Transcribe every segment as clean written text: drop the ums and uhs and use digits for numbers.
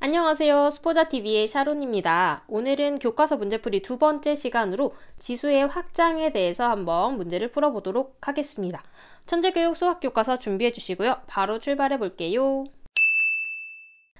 안녕하세요. 스포자TV의 샤론입니다. 오늘은 교과서 문제풀이 두 번째 시간으로 지수의 확장에 대해서 한번 문제를 풀어보도록 하겠습니다. 천재교육 수학교과서 준비해 주시고요. 바로 출발해 볼게요.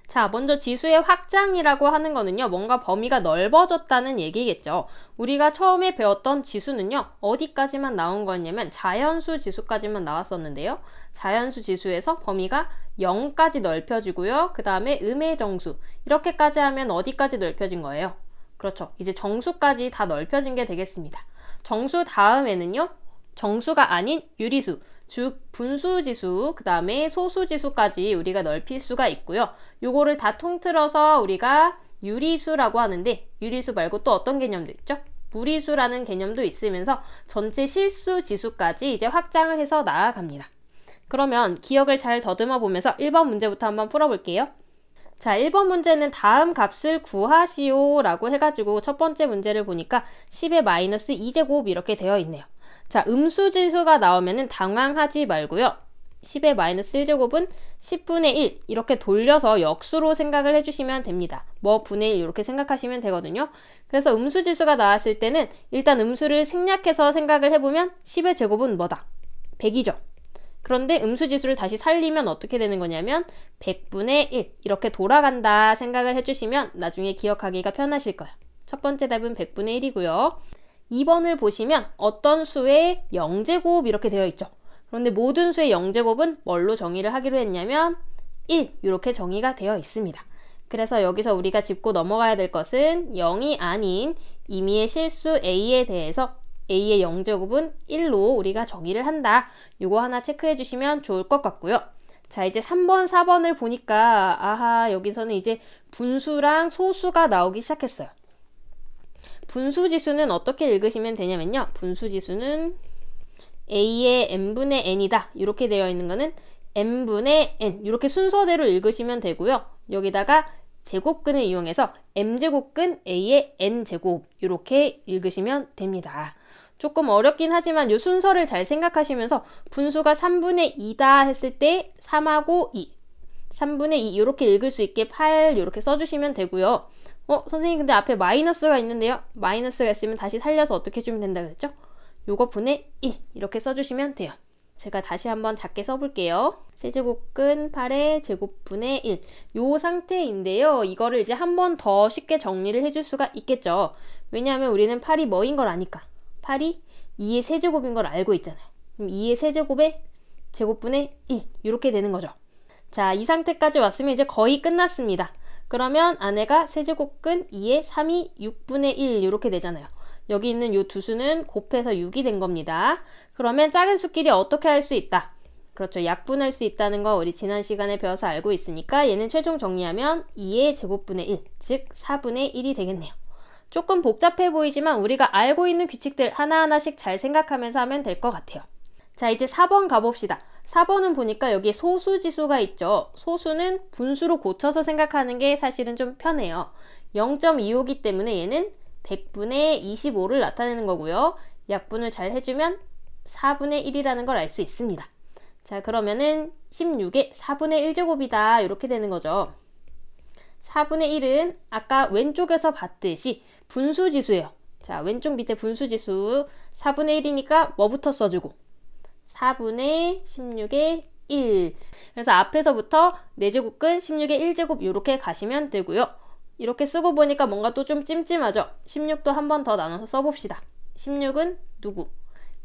자, 먼저 지수의 확장이라고 하는 거는요, 뭔가 범위가 넓어졌다는 얘기겠죠. 우리가 처음에 배웠던 지수는요, 어디까지만 나온 거였냐면 자연수 지수까지만 나왔었는데요. 자연수 지수에서 범위가 0까지 넓혀지고요. 그 다음에 음의 정수, 이렇게까지 하면 어디까지 넓혀진 거예요? 그렇죠. 이제 정수까지 다 넓혀진 게 되겠습니다. 정수 다음에는요, 정수가 아닌 유리수, 즉 분수지수, 그 다음에 소수지수까지 우리가 넓힐 수가 있고요. 요거를 다 통틀어서 우리가 유리수라고 하는데, 유리수 말고 또 어떤 개념도 있죠? 무리수라는 개념도 있으면서 전체 실수지수까지 이제 확장을 해서 나아갑니다. 그러면 기억을 잘 더듬어 보면서 1번 문제부터 한번 풀어볼게요. 자, 1번 문제는 다음 값을 구하시오 라고 해가지고 첫 번째 문제를 보니까 10의 마이너스 2제곱 이렇게 되어 있네요. 자, 음수지수가 나오면은 당황하지 말고요. 10의 마이너스 1제곱은 10분의 1 이렇게 돌려서 역수로 생각을 해주시면 됩니다. 뭐 분의 1 이렇게 생각하시면 되거든요. 그래서 음수지수가 나왔을 때는 일단 음수를 생략해서 생각을 해보면 10의 제곱은 뭐다? 100이죠. 그런데 음수지수를 다시 살리면 어떻게 되는 거냐면 100분의 1 이렇게 돌아간다 생각을 해주시면 나중에 기억하기가 편하실 거예요. 첫 번째 답은 100분의 1이고요. 2번을 보시면 어떤 수의 0제곱 이렇게 되어 있죠. 그런데 모든 수의 0제곱은 뭘로 정의를 하기로 했냐면 1 이렇게 정의가 되어 있습니다. 그래서 여기서 우리가 짚고 넘어가야 될 것은 0이 아닌 임의의 실수 A에 대해서 A의 0제곱은 1로 우리가 정의를 한다. 요거 하나 체크해 주시면 좋을 것 같고요. 자, 이제 3번, 4번을 보니까 아하, 여기서는 이제 분수랑 소수가 나오기 시작했어요. 분수지수는 어떻게 읽으시면 되냐면요. 분수지수는 A의 n분의 n이다. 이렇게 되어 있는 거는 n분의 n. 이렇게 순서대로 읽으시면 되고요. 여기다가 제곱근을 이용해서 m제곱근 A의 n제곱 이렇게 읽으시면 됩니다. 조금 어렵긴 하지만 이 순서를 잘 생각하시면서 분수가 3분의 2다 했을 때 3하고 2, 3분의 2 이렇게 읽을 수 있게 8 이렇게 써주시면 되고요. 선생님 근데 앞에 마이너스가 있는데요. 마이너스가 있으면 다시 살려서 어떻게 해주면 된다 그랬죠? 요거 분의 1 이렇게 써주시면 돼요. 제가 다시 한번 작게 써볼게요. 세제곱근 8의 제곱분의 1. 요 상태인데요. 이거를 이제 한 번 더 쉽게 정리를 해줄 수가 있겠죠. 왜냐하면 우리는 8이 뭐인 걸 아니까. 8이 2의 세제곱인 걸 알고 있잖아요. 그럼 2의 세제곱의 제곱분의 1 이렇게 되는 거죠. 자, 이 상태까지 왔으면 이제 거의 끝났습니다. 그러면 안에가 세제곱근 2의 3이 6분의 1 이렇게 되잖아요. 여기 있는 이 두 수는 곱해서 6이 된 겁니다. 그러면 작은 수끼리 어떻게 할 수 있다? 그렇죠. 약분할 수 있다는 거 우리 지난 시간에 배워서 알고 있으니까 얘는 최종 정리하면 2의 제곱분의 1, 즉 4분의 1이 되겠네요. 조금 복잡해 보이지만 우리가 알고 있는 규칙들 하나하나씩 잘 생각하면서 하면 될 것 같아요. 자, 이제 4번 가봅시다. 4번은 보니까 여기에 소수지수가 있죠. 소수는 분수로 고쳐서 생각하는 게 사실은 좀 편해요. 0.25기 때문에 얘는 100분의 25를 나타내는 거고요. 약분을 잘 해주면 4분의 1이라는 걸 알 수 있습니다. 자, 그러면은 16의 4분의 1제곱이다 이렇게 되는 거죠. 4분의 1은 아까 왼쪽에서 봤듯이 분수지수예요. 자, 왼쪽 밑에 분수지수 4분의 1이니까 뭐부터 써주고 4분의 16의 1. 그래서 앞에서부터 4제곱근 16의 1제곱 이렇게 가시면 되고요. 이렇게 쓰고 보니까 뭔가 또 좀 찜찜하죠. 16도 한 번 더 나눠서 써봅시다. 16은 누구?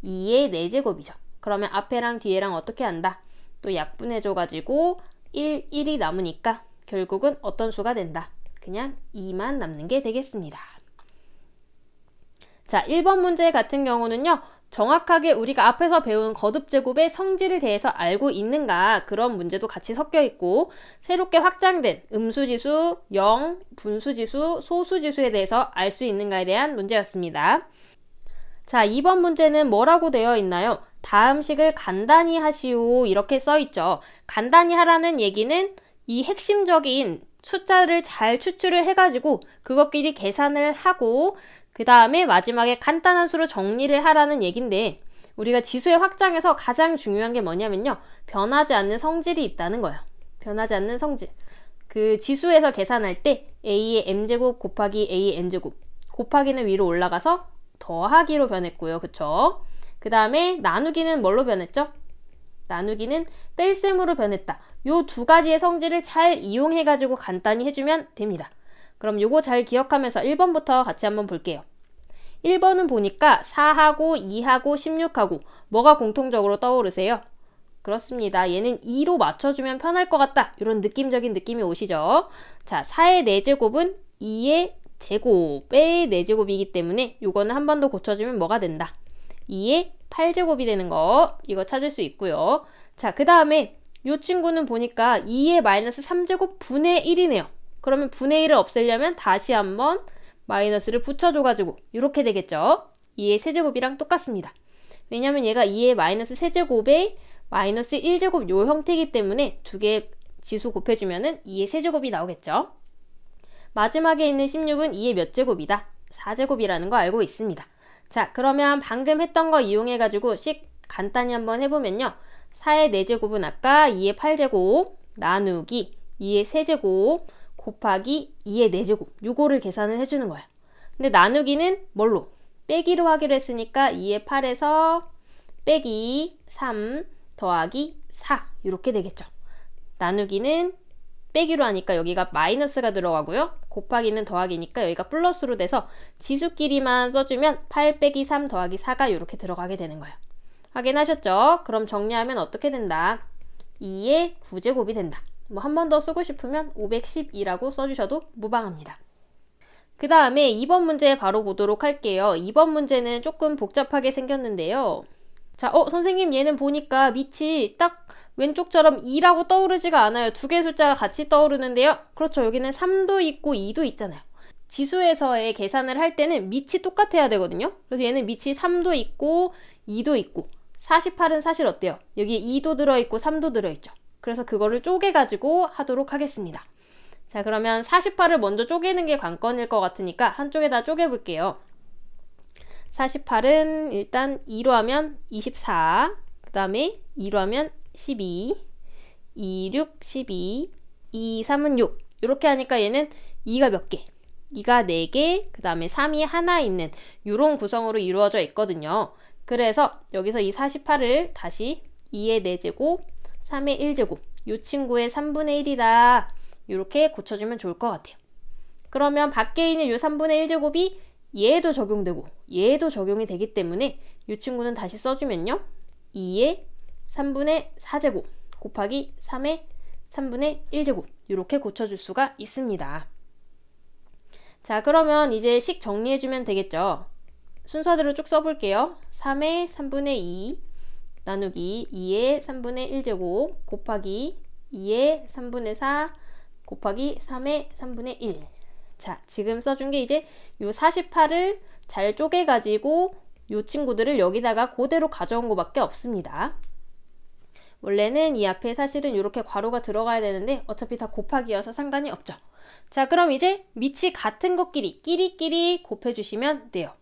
2의 4제곱이죠. 그러면 앞에랑 뒤에랑 어떻게 한다? 또 약분해줘가지고 1이 남으니까 결국은 어떤 수가 된다? 그냥 2만 남는 게 되겠습니다. 자, 1번 문제 같은 경우는요. 정확하게 우리가 앞에서 배운 거듭제곱의 성질에 대해서 알고 있는가 그런 문제도 같이 섞여 있고 새롭게 확장된 음수지수, 0, 분수지수, 소수지수에 대해서 알 수 있는가에 대한 문제였습니다. 자, 2번 문제는 뭐라고 되어 있나요? 다음 식을 간단히 하시오 이렇게 써 있죠. 간단히 하라는 얘기는 이 핵심적인 숫자를 잘 추출을 해가지고 그것끼리 계산을 하고 그 다음에 마지막에 간단한 수로 정리를 하라는 얘긴데 우리가 지수의 확장에서 가장 중요한 게 뭐냐면요. 변하지 않는 성질이 있다는 거예요. 변하지 않는 성질. 그 지수에서 계산할 때 a의 m제곱 곱하기 a의 n제곱 곱하기는 위로 올라가서 더하기로 변했고요. 그쵸? 그 다음에 나누기는 뭘로 변했죠? 나누기는 뺄셈으로 변했다. 요 두 가지의 성질을 잘 이용해가지고 간단히 해주면 됩니다. 그럼 요거 잘 기억하면서 1번부터 같이 한번 볼게요. 1번은 보니까 4하고 2하고 16하고 뭐가 공통적으로 떠오르세요? 그렇습니다. 얘는 2로 맞춰주면 편할 것 같다. 이런 느낌적인 느낌이 오시죠? 자, 4의 4제곱은 2의 제곱의 4제곱이기 때문에 요거는 한 번 더 고쳐주면 뭐가 된다? 2의 8제곱이 되는 거 이거 찾을 수 있고요. 자, 그 다음에 요 친구는 보니까 2의 마이너스 3제곱 분의 1이네요. 그러면 분의 1을 없애려면 다시 한번 마이너스를 붙여줘가지고 이렇게 되겠죠. 2의 세제곱이랑 똑같습니다. 왜냐면 얘가 2의 마이너스 세제곱에 마이너스 1제곱 요 형태이기 때문에 두 개 지수 곱해주면은 2의 세제곱이 나오겠죠. 마지막에 있는 16은 2의 몇 제곱이다? 4제곱이라는 거 알고 있습니다. 자, 그러면 방금 했던 거 이용해가지고 간단히 한번 해보면요. 4의 4제곱은 아까 2의 8제곱 나누기 2의 세제곱 곱하기 2의 4제곱 요거를 계산을 해주는 거예요. 근데 나누기는 뭘로? 빼기로 하기로 했으니까 2의 8에서 빼기 3 더하기 4 이렇게 되겠죠. 나누기는 빼기로 하니까 여기가 마이너스가 들어가고요. 곱하기는 더하기니까 여기가 플러스로 돼서 지수끼리만 써주면 8 빼기 3 더하기 4가 이렇게 들어가게 되는 거예요. 확인하셨죠? 그럼 정리하면 어떻게 된다? 2의 9제곱이 된다. 뭐 한 번 더 쓰고 싶으면 512라고 써주셔도 무방합니다. 그 다음에 2번 문제 바로 보도록 할게요. 2번 문제는 조금 복잡하게 생겼는데요. 자, 선생님 얘는 보니까 밑이 딱 왼쪽처럼 2라고 떠오르지가 않아요. 두 개의 숫자가 같이 떠오르는데요. 그렇죠. 여기는 3도 있고 2도 있잖아요. 지수에서의 계산을 할 때는 밑이 똑같아야 되거든요. 그래서 얘는 밑이 3도 있고 2도 있고 48은 사실 어때요? 여기에 2도 들어있고 3도 들어있죠. 그래서 그거를 쪼개가지고 하도록 하겠습니다. 자, 그러면 48을 먼저 쪼개는 게 관건일 것 같으니까 한쪽에다 쪼개볼게요. 48은 일단 2로 하면 24, 그 다음에 2로 하면 12, 2, 6, 12, 2, 3은 6 이렇게 하니까 얘는 2가 몇 개? 2가 4개, 그 다음에 3이 하나 있는 이런 구성으로 이루어져 있거든요. 그래서 여기서 이 48을 다시 2의 4제곱, 3의 1제곱 이 친구의 3분의 1이다 이렇게 고쳐주면 좋을 것 같아요. 그러면 밖에 있는 이 3분의 1제곱이 얘도 적용되고 얘도 적용이 되기 때문에 이 친구는 다시 써주면요. 2의 3분의 4제곱 곱하기 3의 3분의 1제곱 이렇게 고쳐줄 수가 있습니다. 자, 그러면 이제 식 정리해주면 되겠죠. 순서대로 쭉 써볼게요. 3의 3분의 2 나누기 2의 3분의 1제곱 곱하기 2의 3분의 4 곱하기 3의 3분의 1. 자, 지금 써준 게 이제 요 48을 잘 쪼개가지고 요 친구들을 여기다가 그대로 가져온 것밖에 없습니다. 원래는 이 앞에 사실은 이렇게 괄호가 들어가야 되는데 어차피 다 곱하기여서 상관이 없죠. 자, 그럼 이제 밑이 같은 것끼리 끼리끼리 곱해주시면 돼요.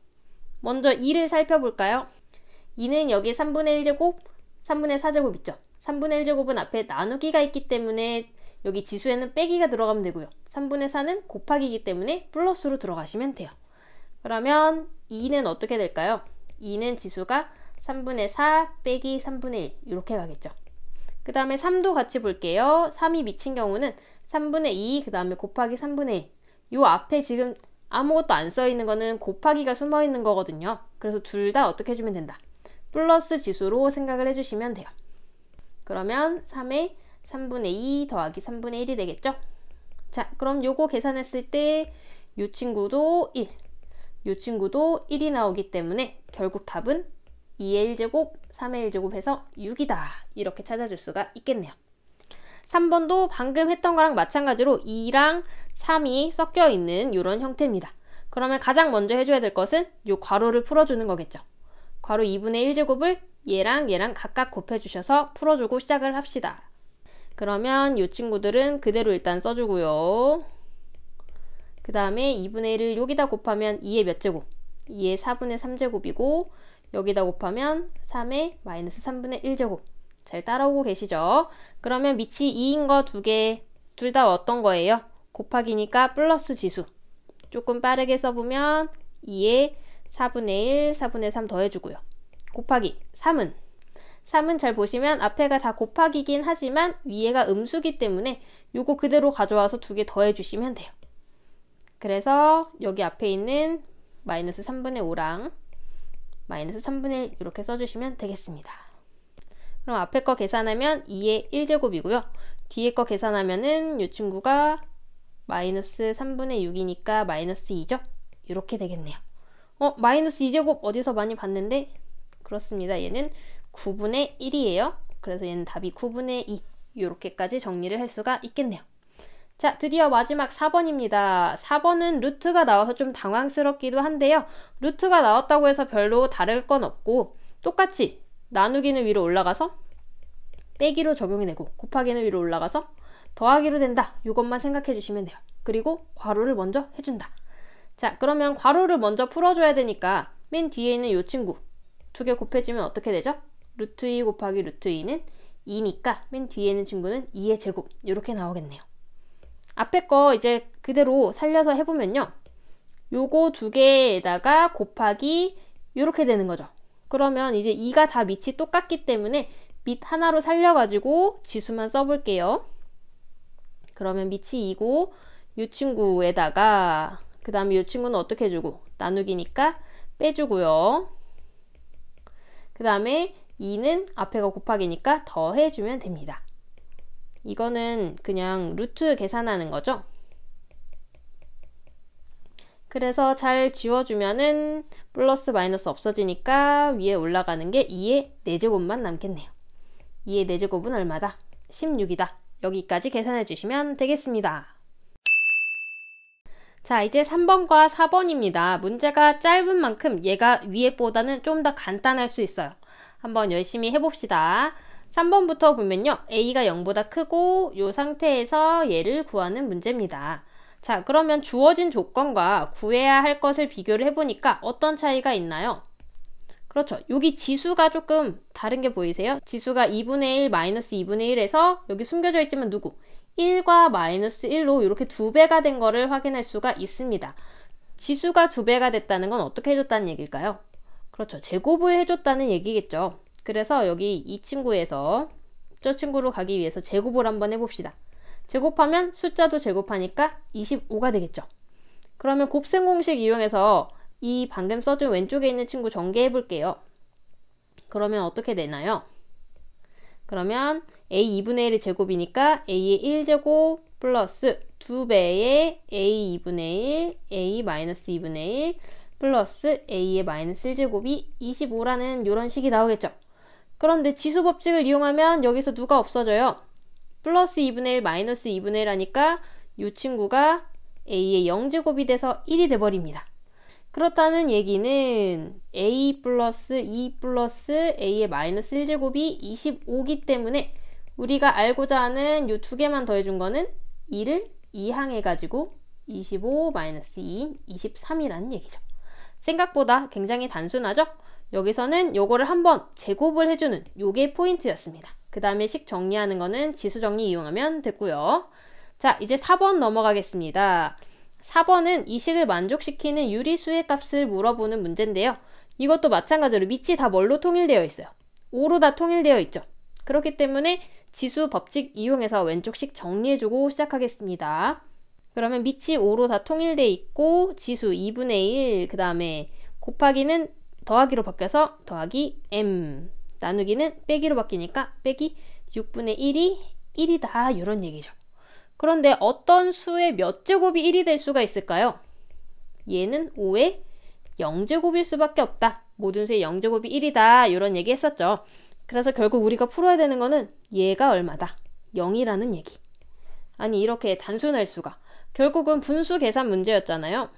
먼저 2를 살펴볼까요? 2는 여기 3분의 1제곱, 3분의 4제곱 있죠? 3분의 1제곱은 앞에 나누기가 있기 때문에 여기 지수에는 빼기가 들어가면 되고요. 3분의 4는 곱하기이기 때문에 플러스로 들어가시면 돼요. 그러면 2는 어떻게 될까요? 2는 지수가 3분의 4 빼기 3분의 1 이렇게 가겠죠. 그 다음에 3도 같이 볼게요. 3이 미친 경우는 3분의 2 그 다음에 곱하기 3분의 1 요 앞에 지금 아무것도 안 써있는 거는 곱하기가 숨어있는 거거든요. 그래서 둘 다 어떻게 해주면 된다? 플러스 지수로 생각을 해주시면 돼요. 그러면 3의 3분의 2 더하기 3분의 1이 되겠죠? 자, 그럼 요거 계산했을 때 요 친구도 1, 요 친구도 1이 나오기 때문에 결국 답은 2의 1제곱, 3의 1제곱 해서 6이다. 이렇게 찾아줄 수가 있겠네요. 3번도 방금 했던 거랑 마찬가지로 2랑 3이 섞여 있는 이런 형태입니다. 그러면 가장 먼저 해줘야 될 것은 요 괄호를 풀어주는 거겠죠. 괄호 2분의 1제곱을 얘랑 얘랑 각각 곱해주셔서 풀어주고 시작을 합시다. 그러면 이 친구들은 그대로 일단 써주고요. 그 다음에 2분의 1을 여기다 곱하면 2의 몇 제곱? 2의 4분의 3제곱이고 여기다 곱하면 3의 마이너스 3분의 1제곱. 잘 따라오고 계시죠? 그러면 밑이 2인 거 두 개 둘 다 어떤 거예요? 곱하기니까 플러스 지수. 조금 빠르게 써보면 2에 4분의 1, 4분의 3 더해주고요. 곱하기 3은 잘 보시면 앞에가 다 곱하기긴 하지만 위에가 음수기 때문에 요거 그대로 가져와서 두 개 더해주시면 돼요. 그래서 여기 앞에 있는 마이너스 3분의 5랑 마이너스 3분의 1 이렇게 써주시면 되겠습니다. 그럼 앞에 거 계산하면 2의 1제곱이고요. 뒤에 거 계산하면은 이 친구가 마이너스 3분의 6이니까 마이너스 2죠? 이렇게 되겠네요. 마이너스 2제곱 어디서 많이 봤는데? 그렇습니다. 얘는 9분의 1이에요. 그래서 얘는 답이 9분의 2. 이렇게까지 정리를 할 수가 있겠네요. 자, 드디어 마지막 4번입니다. 4번은 루트가 나와서 좀 당황스럽기도 한데요. 루트가 나왔다고 해서 별로 다를 건 없고 똑같이 나누기는 위로 올라가서 빼기로 적용이 되고 곱하기는 위로 올라가서 더하기로 된다. 이것만 생각해 주시면 돼요. 그리고 괄호를 먼저 해준다. 자, 그러면 괄호를 먼저 풀어줘야 되니까 맨 뒤에 있는 이 친구 두 개 곱해주면 어떻게 되죠? 루트 2 곱하기 루트 2는 2니까 맨 뒤에 있는 친구는 2의 제곱 이렇게 나오겠네요. 앞에 거 이제 그대로 살려서 해보면요. 요거 두 개에다가 곱하기 이렇게 되는 거죠. 그러면 이제 2가 다 밑이 똑같기 때문에 밑 하나로 살려가지고 지수만 써볼게요. 그러면 밑이 2고 이 친구에다가 그 다음에 이 친구는 어떻게 해주고 나누기니까 빼주고요. 그 다음에 2는 앞에가 곱하기니까 더해주면 됩니다. 이거는 그냥 루트 계산하는 거죠. 그래서 잘 지워주면은 플러스 마이너스 없어지니까 위에 올라가는 게 2의 4제곱만 남겠네요. 2의 4제곱은 얼마다? 16이다. 여기까지 계산해 주시면 되겠습니다. 자, 이제 3번과 4번입니다. 문제가 짧은 만큼 얘가 위에보다는 좀 더 간단할 수 있어요. 한번 열심히 해봅시다. 3번부터 보면요. A가 0보다 크고 이 상태에서 얘를 구하는 문제입니다. 자, 그러면 주어진 조건과 구해야 할 것을 비교를 해보니까 어떤 차이가 있나요? 그렇죠. 여기 지수가 조금 다른 게 보이세요? 지수가 2분의 1, 마이너스 2분의 1에서 여기 숨겨져 있지만 누구? 1과 마이너스 1로 이렇게 2배가 된 거를 확인할 수가 있습니다. 지수가 2배가 됐다는 건 어떻게 해줬다는 얘기일까요? 그렇죠. 제곱을 해줬다는 얘기겠죠. 그래서 여기 이 친구에서 저 친구로 가기 위해서 제곱을 한번 해봅시다. 제곱하면 숫자도 제곱하니까 25가 되겠죠. 그러면 곱셈 공식 이용해서 이 방금 써준 왼쪽에 있는 친구 전개해 볼게요. 그러면 어떻게 되나요? 그러면 a 2분의 1의 제곱이니까 a의 1제곱 플러스 2배의 a 2분의 1, a 마이너스 2분의 1 플러스 a의 마이너스 1제곱이 25라는 이런 식이 나오겠죠. 그런데 지수 법칙을 이용하면 여기서 누가 없어져요? 플러스 2분의 1 마이너스 2분의 1 하니까 이 친구가 a의 0제곱이 돼서 1이 돼버립니다. 그렇다는 얘기는 a 플러스 2 플러스 a의 마이너스 1제곱이 25기 때문에 우리가 알고자 하는 이 두 개만 더해준 거는 2를 2항해가지고 25 마이너스 2인 23이라는 얘기죠. 생각보다 굉장히 단순하죠? 여기서는 요거를 한번 제곱을 해주는 요게 포인트였습니다. 그 다음에 식 정리하는 거는 지수 정리 이용하면 됐고요. 자, 이제 4번 넘어가겠습니다. 4번은 이 식을 만족시키는 유리수의 값을 물어보는 문제인데요. 이것도 마찬가지로 밑이 다 뭘로 통일되어 있어요? 5로 다 통일되어 있죠. 그렇기 때문에 지수 법칙 이용해서 왼쪽 식 정리해주고 시작하겠습니다. 그러면 밑이 5로 다 통일되어 있고 지수 2분의 1, 그 다음에 곱하기는 더하기로 바뀌어서 더하기 m, 나누기는 빼기로 바뀌니까 빼기 6분의 1이 1이다 이런 얘기죠. 그런데 어떤 수의 몇 제곱이 1이 될 수가 있을까요? 얘는 5의 0제곱일 수밖에 없다. 모든 수의 0제곱이 1이다 이런 얘기 했었죠. 그래서 결국 우리가 풀어야 되는 거는 얘가 얼마다? 0이라는 얘기. 아니 이렇게 단순할 수가. 결국은 분수 계산 문제였잖아요.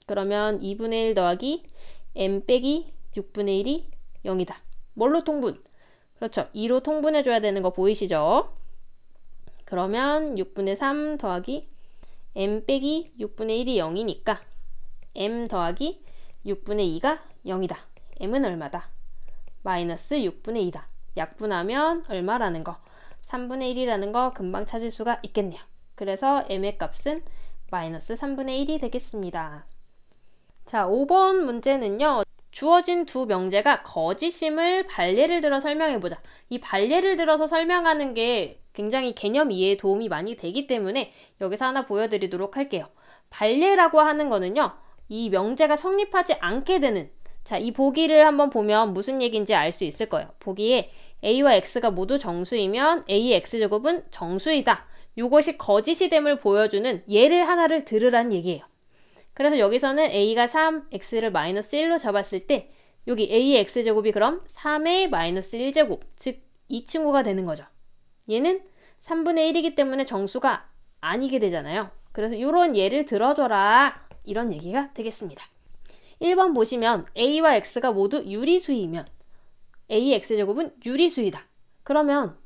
그러면 2분의 1 더하기 m 빼기 6분의 1이 0이다. 뭘로 통분? 그렇죠. 2로 통분해줘야 되는 거 보이시죠? 그러면 6분의 3 더하기 m 빼기 6분의 1이 0이니까 m 더하기 6분의 2가 0이다. m은 얼마다? 마이너스 6분의 2다. 약분하면 얼마라는 거? 3분의 1이라는 거 금방 찾을 수가 있겠네요. 그래서 m의 값은 마이너스 3분의 1이 되겠습니다. 자, 5번 문제는요. 주어진 두 명제가 거짓임을 발례를 들어 설명해보자. 이 발례를 들어서 설명하는 게 굉장히 개념 이해에 도움이 많이 되기 때문에 여기서 하나 보여드리도록 할게요. 발례라고 하는 거는요. 이 명제가 성립하지 않게 되는, 자, 이 보기를 한번 보면 무슨 얘기인지 알 수 있을 거예요. 보기에 a와 x가 모두 정수이면 a의 x제곱은 정수이다. 이것이 거짓이 됨을 보여주는 예를 하나를 들으란 얘기예요. 그래서 여기서는 a가 3, x를 마이너스 1로 잡았을 때 여기 a의 x제곱이 그럼 3의 마이너스 1제곱, 즉 이 친구가 되는 거죠. 얘는 3분의 1이기 때문에 정수가 아니게 되잖아요. 그래서 이런 예를 들어줘라, 이런 얘기가 되겠습니다. 1번 보시면 a와 x가 모두 유리수이면 a의 x제곱은 유리수이다. 그러면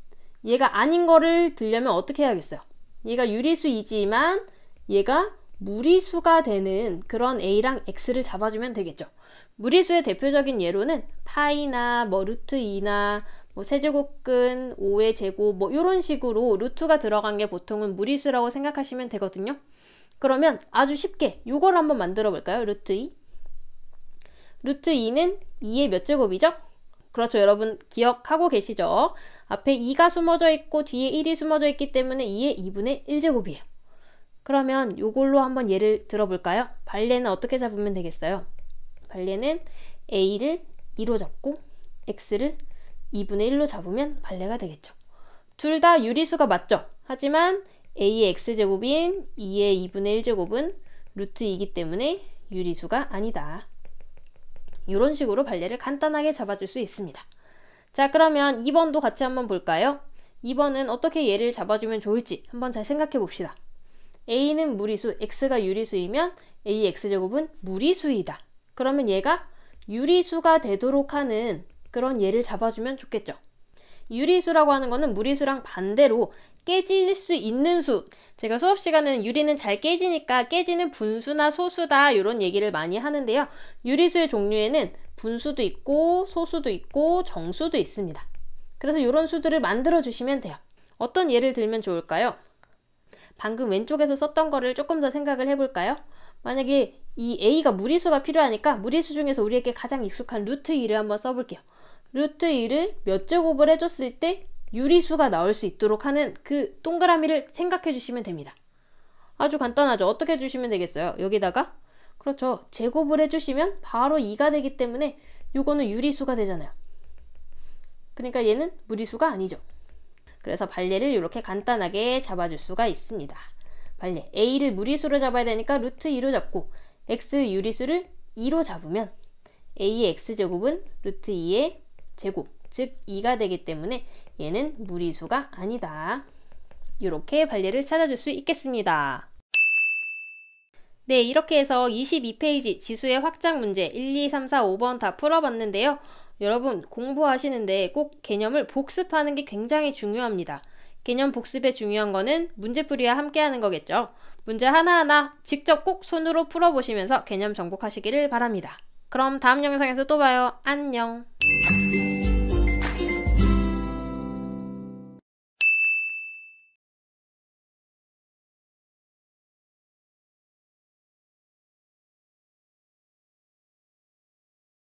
얘가 아닌 거를 들려면 어떻게 해야겠어요? 얘가 유리수이지만 얘가 무리수가 되는 그런 a랑 x를 잡아주면 되겠죠. 무리수의 대표적인 예로는 파이나 뭐 루트 2나 뭐 세제곱근 5의 제곱 뭐 이런 식으로 루트가 들어간 게 보통은 무리수라고 생각하시면 되거든요. 그러면 아주 쉽게 이걸 한번 만들어 볼까요? 루트 2. 루트 2는 2의 몇 제곱이죠? 그렇죠. 여러분 기억하고 계시죠? 앞에 2가 숨어져 있고 뒤에 1이 숨어져 있기 때문에 2의 2분의 1제곱이에요. 그러면 이걸로 한번 예를 들어볼까요? 발례는 어떻게 잡으면 되겠어요? 발례는 a를 2로 잡고 x를 2분의 1로 잡으면 발례가 되겠죠. 둘 다 유리수가 맞죠? 하지만 a의 x제곱인 2의 2분의 1제곱은 루트 2이기 때문에 유리수가 아니다. 이런 식으로 발례를 간단하게 잡아줄 수 있습니다. 자, 그러면 2번도 같이 한번 볼까요? 2번은 어떻게 얘를 잡아주면 좋을지 한번 잘 생각해 봅시다. a는 무리수, x가 유리수이면 a의 x제곱은 무리수이다. 그러면 얘가 유리수가 되도록 하는 그런 예를 잡아주면 좋겠죠. 유리수라고 하는 거는 무리수랑 반대로 깨질 수 있는 수. 제가 수업 시간에는 유리는 잘 깨지니까 깨지는 분수나 소수다 이런 얘기를 많이 하는데요. 유리수의 종류에는 분수도 있고 소수도 있고 정수도 있습니다. 그래서 이런 수들을 만들어 주시면 돼요. 어떤 예를 들면 좋을까요? 방금 왼쪽에서 썼던 거를 조금 더 생각을 해볼까요? 만약에 이 a가 무리수가 필요하니까 무리수 중에서 우리에게 가장 익숙한 루트 2를 한번 써볼게요. 루트 2를 몇 제곱을 해줬을 때 유리수가 나올 수 있도록 하는 그 동그라미를 생각해 주시면 됩니다. 아주 간단하죠? 어떻게 해주시면 되겠어요? 여기다가 그렇죠. 제곱을 해주시면 바로 2가 되기 때문에 이거는 유리수가 되잖아요. 그러니까 얘는 무리수가 아니죠. 그래서 발례를 이렇게 간단하게 잡아줄 수가 있습니다. 발례 a를 무리수로 잡아야 되니까 루트 2로 잡고 x 유리수를 2로 잡으면 a의 x제곱은 루트 2의 제곱, 즉 2가 되기 때문에 얘는 무리수가 아니다. 이렇게 발례를 찾아줄 수 있겠습니다. 네, 이렇게 해서 22페이지 지수의 확장 문제 1, 2, 3, 4, 5번 다 풀어봤는데요. 여러분 공부하시는데 꼭 개념을 복습하는 게 굉장히 중요합니다. 개념 복습의 중요한 거는 문제풀이와 함께 하는 거겠죠. 문제 하나하나 직접 꼭 손으로 풀어보시면서 개념 정복하시기를 바랍니다. 그럼 다음 영상에서 또 봐요. 안녕.